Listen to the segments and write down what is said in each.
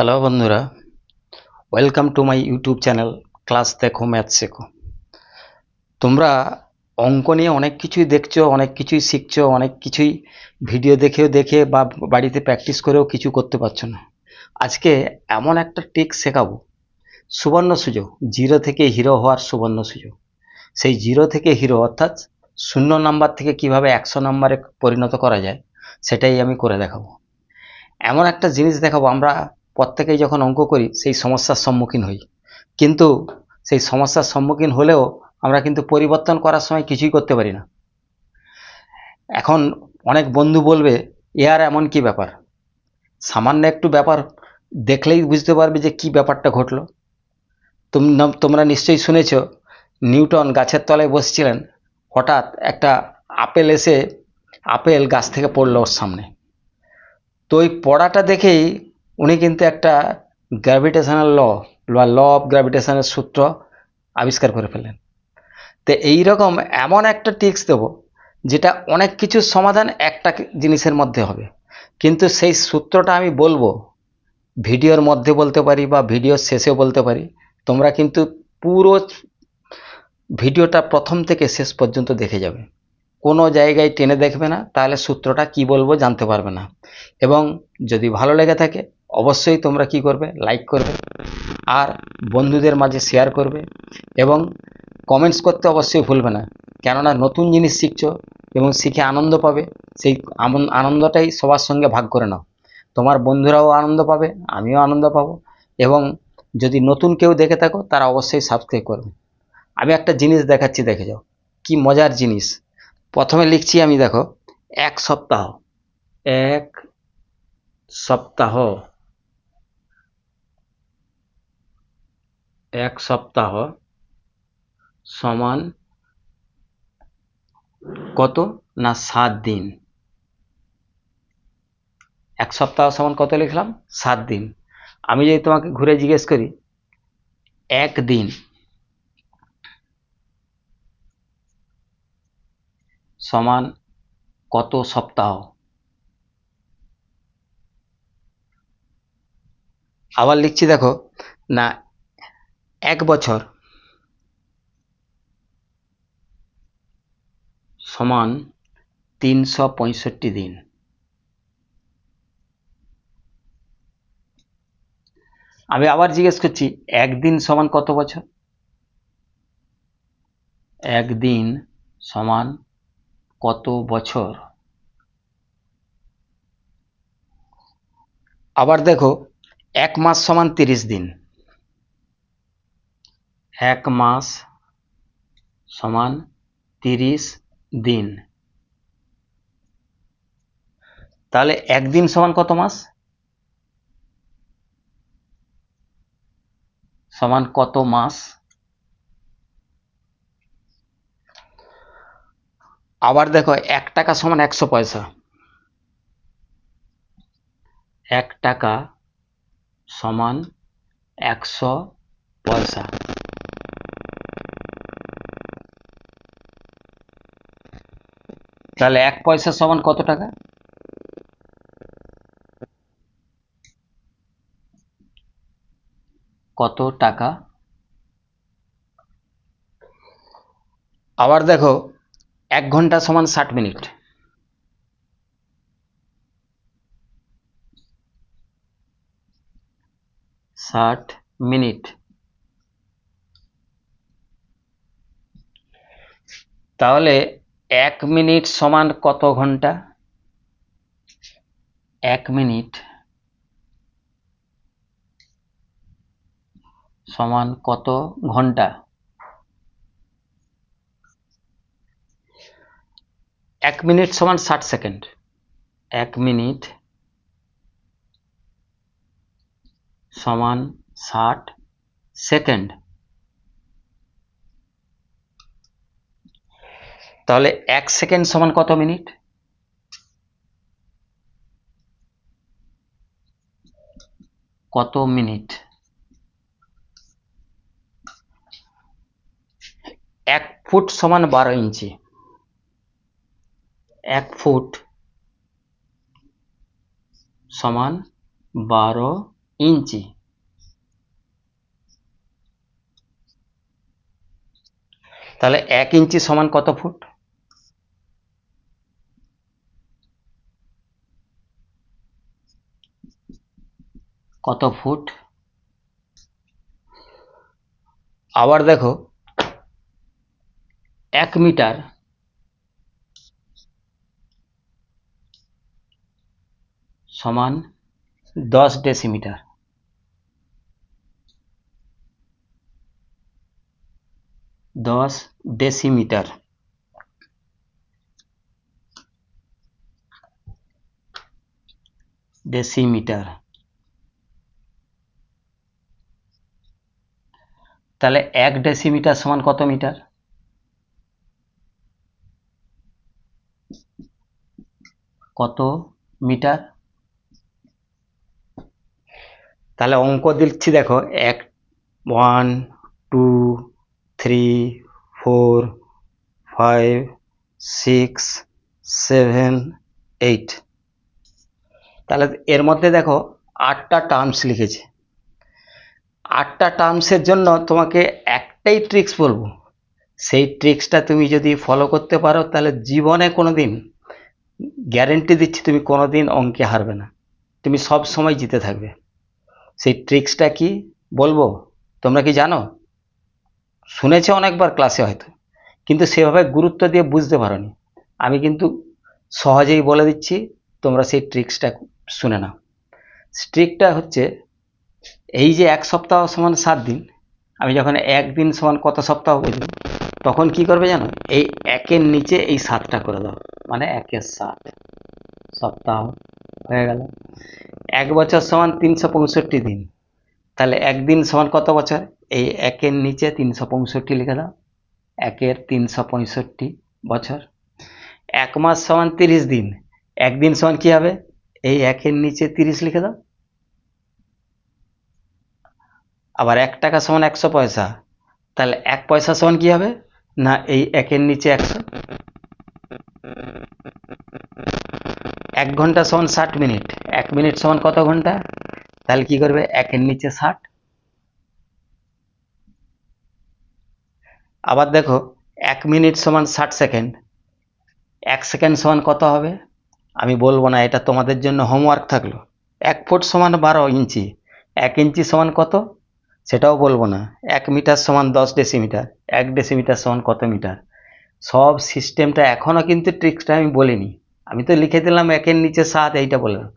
Hello বন্ধুরা, welcome to my YouTube channel class দেখো math শেখো। তোমরা অঙ্ক নিয়ে অনেক কিছুই দেখছো, অনেক কিছুই শিখছো, অনেক কিছুই ভিডিও দেখে বা বাড়িতে প্র্যাকটিস করেও কিছু করতে পারছো না। আজকে এমন একটা ট্রিক শেখাবো, সুবর্ণ সুযোগ, জিরো থেকে হিরো হওয়ার সুবর্ণ সুযোগ। সেই জিরো থেকে হিরো অর্থাৎ 0 নাম্বার থেকে কিভাবে 100 নাম্বারে পরিণত করা যায় সেটাই আমি করে দেখাবো। এমন একটা জিনিস দেখাবো, আমরা প্রত্যেকেই যখন অঙ্ক করি সেই সমস্যার সম্মুখীন হই, কিন্তু সেই সমস্যার সম্মুখীন হলেও আমরা কিন্তু পরিবর্তন করার সময় কিছুই করতে পারি না। এখন অনেক বন্ধু বলবে, এ আর এমন কি ব্যাপার, সামান্য একটু ব্যাপার দেখলেই বুঝতে পারবে যে কি ব্যাপারটা ঘটলো। তোমরা নিশ্চয়ই শুনেছ, নিউটন গাছের তলায় বসছিলেন, হঠাৎ একটা আপেল গাছ থেকে পড়লো ওর সামনে। তো ওই পড়াটা দেখেই উনি কিন্তু একটা গ্র্যাভিটেশনাল ল অফ গ্র্যাভিটেশনের সূত্র আবিষ্কার করে ফেললেন। তো এইরকম এমন একটা ট্রিক্স দেবো যেটা অনেক কিছুর সমাধান একটা জিনিসের মধ্যে হবে, কিন্তু সেই সূত্রটা আমি বলবো, ভিডিওর মধ্যে বলতে পারি বা ভিডিওর শেষে বলতে পারি। তোমরা কিন্তু পুরো ভিডিওটা প্রথম থেকে শেষ পর্যন্ত দেখে যাবে, কোনো জায়গায় টেনে দেখবে না, তাহলে সূত্রটা কি বলবো জানতে পারবে না। এবং যদি ভালো লেগে থাকে অবশ্যই তোমরা কি করবে, লাইক করবে আর বন্ধুদের মাঝে শেয়ার করবে এবং কমেন্টস করতে অবশ্যই ভুলবে না। কেননা নতুন জিনিস শিখছো এবং শিখে আনন্দ পাবে, সেই আনন্দটাই সবার সঙ্গে ভাগ করে নাও। তোমার বন্ধুরাও আনন্দ পাবে, আমিও আনন্দ পাবো। এবং যদি নতুন কেউ দেখে থাকো তারা অবশ্যই সাবস্ক্রাইব করবে। আমি একটা জিনিস দেখাচ্ছি, দেখে যাও কি মজার জিনিস। প্রথমে লিখছি আমি, দেখো, এক সপ্তাহ, এক সপ্তাহ, এক সপ্তাহ সমান কত না 7 দিন। এক সপ্তাহ সমান কত লিখলাম, 7 দিন। আমি যদি তোমাকে ঘুরে জিজ্ঞেস করি একদিন সমান কত সপ্তাহ, আবার লিখছি, দেখো না, এক বছর সমান 365 দিন। আমি আবার জিজ্ঞেস করছি একদিন সমান কত বছর, একদিন সমান কত বছর। আবার দেখো, এক মাস সমান 30 দিন, এক মাস সমান 30 দিন। তাহলে একদিন সমান কত মাস, সমান কত মাস। আবার দেখো, 1 টাকা সমান 100 পয়সা, 1 টাকা সমান 100 পয়সা। তাহলে 1 পয়সা সমান কত টাকা, কত টাকা। আবার দেখো, 1 ঘন্টা সমান 60 মিনিট, 60 মিনিট। তাহলে 1 মিনিট সমান কত ঘন্টা, 1 মিনিট সমান কত ঘন্টা। 1 মিনিট সমান 60 সেকেন্ড, 1 মিনিট সমান 60 সেকেন্ড। তাহলে 1 সেকেন্ড সমান কত মিনিট, কত মিনিট। 1 ফুট সমান 12 ইঞ্চি, 1 ফুট সমান 12 ইঞ্চি। তাহলে 1 ইঞ্চি সমান কত ফুট? কত ফুট? আবার দেখো 1 মিটার সমান 10 ডেসিমিটার। 10 ডেসিমিটার। ডেসিমিটার। তাহলে 1 ডেসিমিটার সমান কত মিটার? কত মিটার? তাহলে অঙ্ক দিচ্ছি দেখো, 1 1 2 3 4 5 6 7 8। তাহলে এর মধ্যে দেখো 8টা টার্মস লিখেছে। 8টা টার্মসের জন্য তোমাকে একটাই ট্রিক্স বলবো, সেই ট্রিক্সটা তুমি যদি ফলো করতে পারো তাহলে জীবনে কোনোদিন, গ্যারেন্টি দিচ্ছি, তুমি কোনোদিন অঙ্কে হারবে না, তুমি সব সময় জিতে থাকবে। সেই ট্রিক্সটা কি বলবো? তোমরা কি জানো? শুনেছো অনেকবার ক্লাসে হয়তো, কিন্তু সেভাবে গুরুত্ব দিয়ে বুঝতে পারোনি। আমি কিন্তু সহজেই বলে দিচ্ছি, তোমরা সেই ট্রিক্সটা শুনে নাও। ট্রিকটা হচ্ছে এই যে 1 সপ্তাহ সমান 7 দিন, আমি যখন 1 দিন সমান কত সপ্তাহ বলবো, তখন কি করবে জানো? এই 1-এর নিচে এই 7টা করে দাও, মানে 1-এর 7 সপ্তাহ হয়ে গেল। 1 বছর সমান 365 দিন, তাহলে 1 দিন সমান কত বছর? এই 1-এর নিচে 365 লিখে দাও, 1-এর 365 বছর। 1 মাস সমান 30 দিন, 1 দিন সমান কি হবে? এই 1-এর নিচে 30 লিখে দাও। আবার 1 টাকা সমান 100 পয়সা, তাহলে 1 পয়সা সমান কি হবে? না এই 1-এর নিচে 100। 1 ঘন্টা সমান 60 মিনিট, 1 মিনিট সমান কত ঘন্টা? তাহলে কি করবে? 1-এর নিচে 60। আবার দেখো 1 মিনিট সমান 60 সেকেন্ড, 1 সেকেন্ড সমান কত হবে? আমি বলবো না, এটা তোমাদের জন্য হোমওয়ার্ক থাকলো। 1 ফুট সমান 12 ইঞ্চি, 1 ইঞ্চি সমান কত সেটাও বলবো না। 1 মিটার সমান 10 ডেসিমিটার, 1 ডেসিমিটার সমান কত মিটার। সব সিস্টেমটা এখনো কিন্তু ট্রিক্সটা আমি বলিনি, আমি তো লিখে দিলাম 1-এর নিচে 7, এইটা বললাম।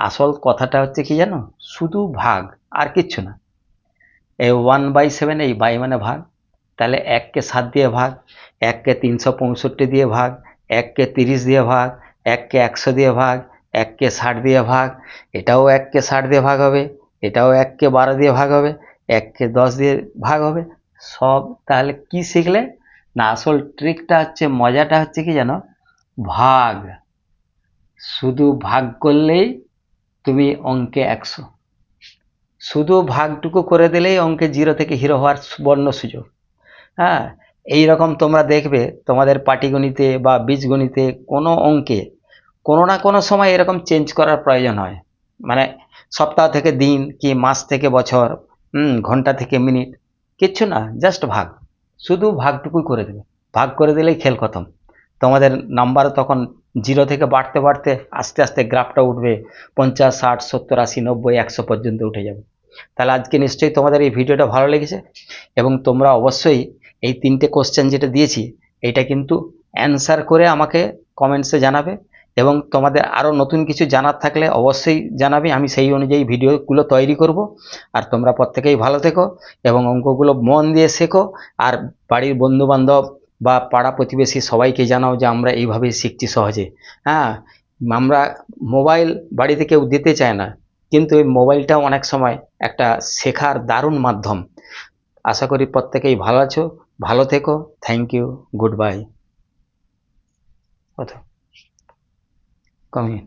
আসল কথাটা হচ্ছে কি জানো? শুধু ভাগ, আর কিচ্ছু না। এই 1/7, এই বাই মানে ভাগ, তাহলে 1-কে 7 দিয়ে ভাগ, 1-কে 365 দিয়ে ভাগ, 1-কে 30 দিয়ে ভাগ, 1-কে 100 দিয়ে ভাগ, 1-কে 60 দিয়ে ভাগ, এটাও 1-কে 60 দিয়ে ভাগ হবে, এটাও 1-কে 12 দিয়ে ভাগ হবে, 1-কে 10 দিয়ে ভাগ হবে। সব তাহলে কি শিখলে? না আসল ট্রিকটা হচ্ছে, মজাটা হচ্ছে কি জানো? ভাগ। শুধু ভাগ করলেই তুমি অঙ্কে 100, শুধু ভাগটুকু করে দিলেই অঙ্কে 0 থেকে হিরো হওয়ার সুবর্ণ সুযোগ। হ্যাঁ, এই রকম তোমরা দেখবে তোমাদের পাটিগণিতে বা বীজগণিতে কোনো অঙ্কে কোনো না কোনো সময় এরকম চেঞ্জ করার প্রয়োজন হয়। মানে সপ্তাহ থেকে দিন, কি মাস থেকে বছর, ঘন্টা থেকে মিনিট, কিচ্ছু না, জাস্ট ভাগ। শুধু ভাগটুকুই করে দেবে, ভাগ করে দিলেই খেল খতম। তোমাদের নাম্বার তখন 0 থেকে বাড়তে বাড়তে আস্তে আস্তে গ্রাফটা উঠবে, 50 60 70 80 90 100 পর্যন্ত উঠে যাবে। তাহলে আজকে নিশ্চয়ই তোমাদের এই ভিডিওটা ভালো লেগেছে, এবং তোমরা অবশ্যই এই 3টে কোশ্চেন যেটা দিয়েছি এটা কিন্তু অ্যান্সার করে আমাকে কমেন্টসে জানাবে, এবং তোমাদের আরও নতুন কিছু জানার থাকলে অবশ্যই জানাবে, আমি সেই অনুযায়ী ভিডিওগুলো তৈরি করব। আর তোমরা প্রত্যেকেই ভালো থেকো এবং অঙ্কগুলো মন দিয়ে শেখো, আর বাড়ির বন্ধুবান্ধব বা পাড়া প্রতিবেশী সবাইকে জানাও যে আমরা এইভাবেই শিখছি সহজে। হ্যাঁ, আমরা মোবাইল বাড়িতে কেউ দিতে চায় না, কিন্তু এই মোবাইলটাও অনেক সময় একটা শেখার দারুণ মাধ্যম। আশা করি প্রত্যেকেই ভালো আছো, ভালো থেকো। Thank you, good bye. কথা কমিয়ে